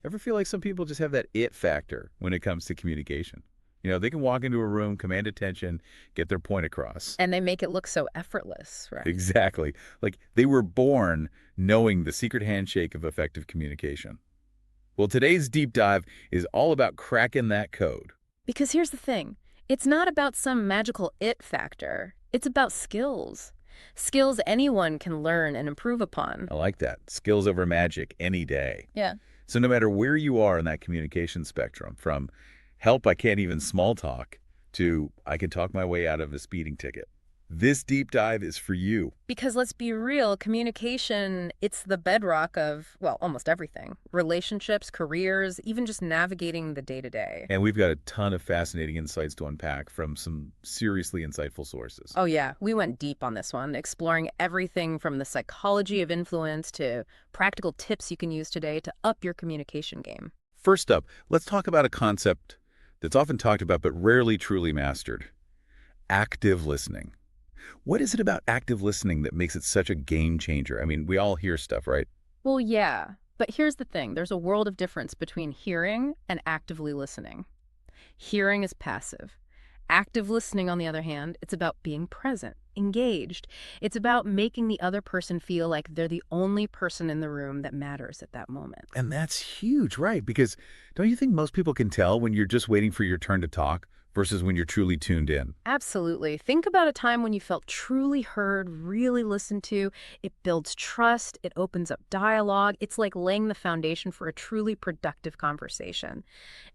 Ever feel like some people just have that it factor when it comes to communication? They can walk into a room, command attention, get their point across. And they make it look so effortless, right? Exactly. Like they were born knowing the secret handshake of effective communication. Well, today's deep dive is all about cracking that code. Because here's the thing. It's not about some magical it factor. It's about skills. Skills anyone can learn and improve upon. I like that. Skills over magic any day. Yeah. So no matter where you are in that communication spectrum, from help I can't even small talk to I can talk my way out of a speeding ticket, this deep dive is for you. Because let's be real, communication, it's the bedrock of, well, almost everything. Relationships, careers, even just navigating the day-to-day. And we've got a ton of fascinating insights to unpack from some seriously insightful sources. Oh yeah, we went deep on this one, exploring everything from the psychology of influence to practical tips you can use today to up your communication game. First up, let's talk about a concept that's often talked about but rarely truly mastered: active listening. What is it about active listening that makes it such a game changer? I mean, we all hear stuff, right? Well, yeah, but here's the thing. There's a world of difference between hearing and actively listening. Hearing is passive. Active listening, on the other hand, it's about being present, engaged. It's about making the other person feel like they're the only person in the room that matters at that moment. And that's huge, right? Because don't you think most people can tell when you're just waiting for your turn to talk versus when you're truly tuned in? Absolutely. Think about a time when you felt truly heard, really listened to. It builds trust. It opens up dialogue. It's like laying the foundation for a truly productive conversation.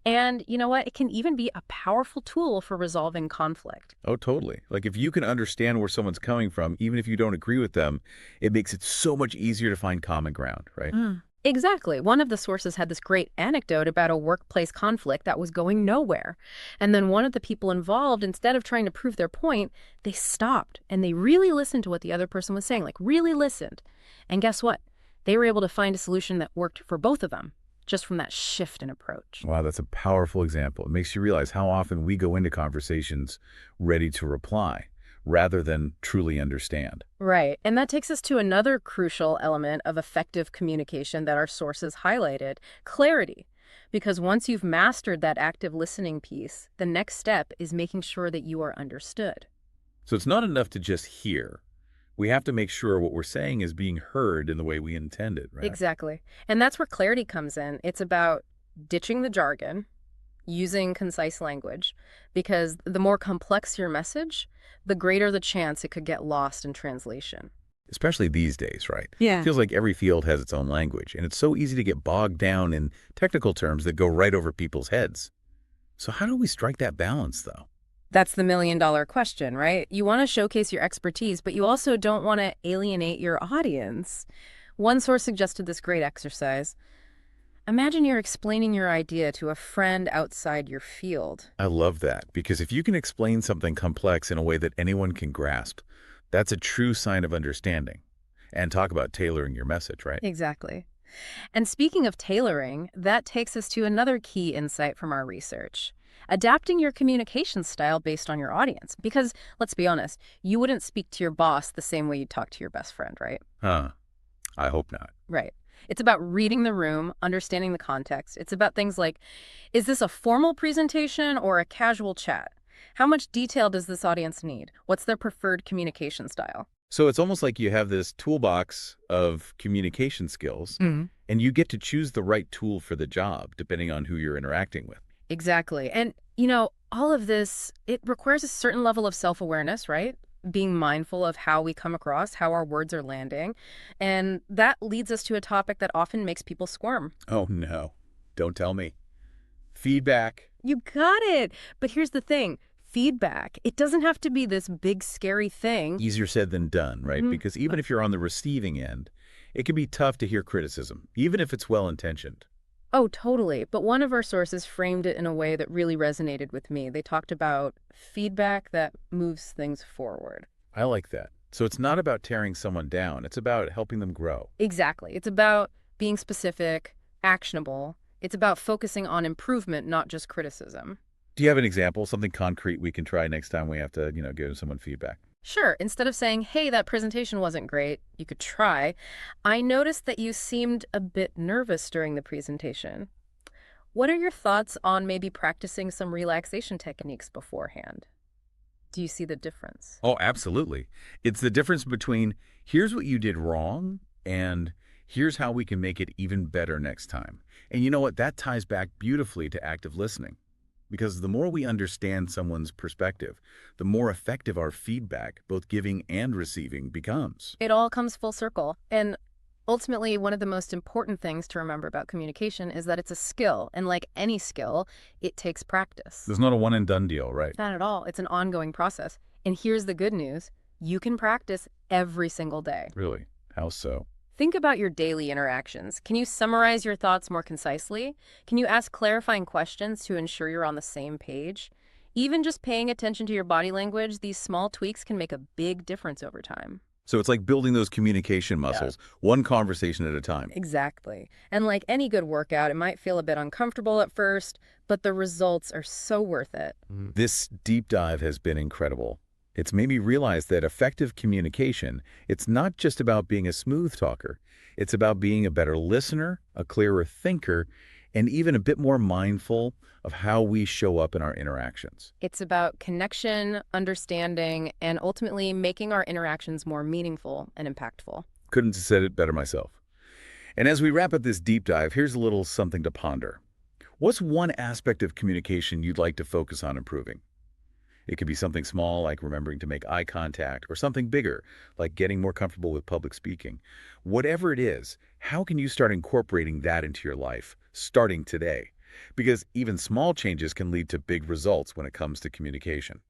And you know what? It can even be a powerful tool for resolving conflict. Oh, totally. Like if you can understand where someone's coming from, even if you don't agree with them, it makes it so much easier to find common ground, right? Exactly. One of the sources had this great anecdote about a workplace conflict that was going nowhere. And then one of the people involved, instead of trying to prove their point, they stopped and they really listened to what the other person was saying, like really listened. And guess what? They were able to find a solution that worked for both of them, just from that shift in approach. Wow, that's a powerful example. It makes you realize how often we go into conversations ready to reply rather than truly understand. Right. And that takes us to another crucial element of effective communication that our sources highlighted: clarity. Because once you've mastered that active listening piece, the next step is making sure that you are understood. So it's not enough to just hear. We have to make sure what we're saying is being heard in the way we intended, right? Exactly. And that's where clarity comes in. It's about ditching the jargon, using concise language, because the more complex your message, the greater the chance it could get lost in translation. Especially these days, right? Yeah. Feels like every field has its own language, and it's so easy to get bogged down in technical terms that go right over people's heads. So how do we strike that balance, though? That's the million-dollar question, right? You want to showcase your expertise, but you also don't want to alienate your audience. One source suggested this great exercise. Imagine you're explaining your idea to a friend outside your field. I love that, because if you can explain something complex in a way that anyone can grasp, that's a true sign of understanding. And talk about tailoring your message, right? Exactly. And speaking of tailoring, that takes us to another key insight from our research: adapting your communication style based on your audience. Because, let's be honest, you wouldn't speak to your boss the same way you talk to your best friend, right? Huh. I hope not. Right. It's about reading the room, understanding the context. It's about things like, is this a formal presentation or a casual chat? How much detail does this audience need? What's their preferred communication style? So it's almost like you have this toolbox of communication skills, and you get to choose the right tool for the job, depending on who you're interacting with. Exactly. And, you know, all of this, it requires a certain level of self-awareness, right? Being mindful of how we come across, how our words are landing. And that leads us to a topic that often makes people squirm. Oh, no. Don't tell me. Feedback. You got it. But here's the thing. Feedback, it doesn't have to be this big, scary thing. Easier said than done, right? Because even if you're on the receiving end, it can be tough to hear criticism, even if it's well-intentioned. Oh, totally. But one of our sources framed it in a way that really resonated with me. They talked about feedback that moves things forward. I like that. So it's not about tearing someone down. It's about helping them grow. Exactly. It's about being specific, actionable. It's about focusing on improvement, not just criticism. Do you have an example, something concrete we can try next time we have to, give someone feedback? Sure, instead of saying, hey, that presentation wasn't great, you could try, I noticed that you seemed a bit nervous during the presentation. What are your thoughts on maybe practicing some relaxation techniques beforehand? Do you see the difference? Oh, absolutely. It's the difference between here's what you did wrong and here's how we can make it even better next time. And you know what? That ties back beautifully to active listening. Because the more we understand someone's perspective, the more effective our feedback, both giving and receiving, becomes. It all comes full circle. And ultimately, one of the most important things to remember about communication is that it's a skill. And like any skill, it takes practice. There's not a one and done deal, right? Not at all. It's an ongoing process. And here's the good news. You can practice every single day. Really? How so? Think about your daily interactions. Can you summarize your thoughts more concisely? Can you ask clarifying questions to ensure you're on the same page? Even just paying attention to your body language, these small tweaks can make a big difference over time. So it's like building those communication muscles, one conversation at a time. Exactly. And like any good workout, it might feel a bit uncomfortable at first, but the results are so worth it. This deep dive has been incredible. It's made me realize that effective communication, it's not just about being a smooth talker. It's about being a better listener, a clearer thinker, and even a bit more mindful of how we show up in our interactions. It's about connection, understanding, and ultimately making our interactions more meaningful and impactful. Couldn't have said it better myself. And as we wrap up this deep dive, here's a little something to ponder. What's one aspect of communication you'd like to focus on improving? It could be something small like remembering to make eye contact or something bigger like getting more comfortable with public speaking. Whatever it is, how can you start incorporating that into your life, starting today? Because even small changes can lead to big results when it comes to communication.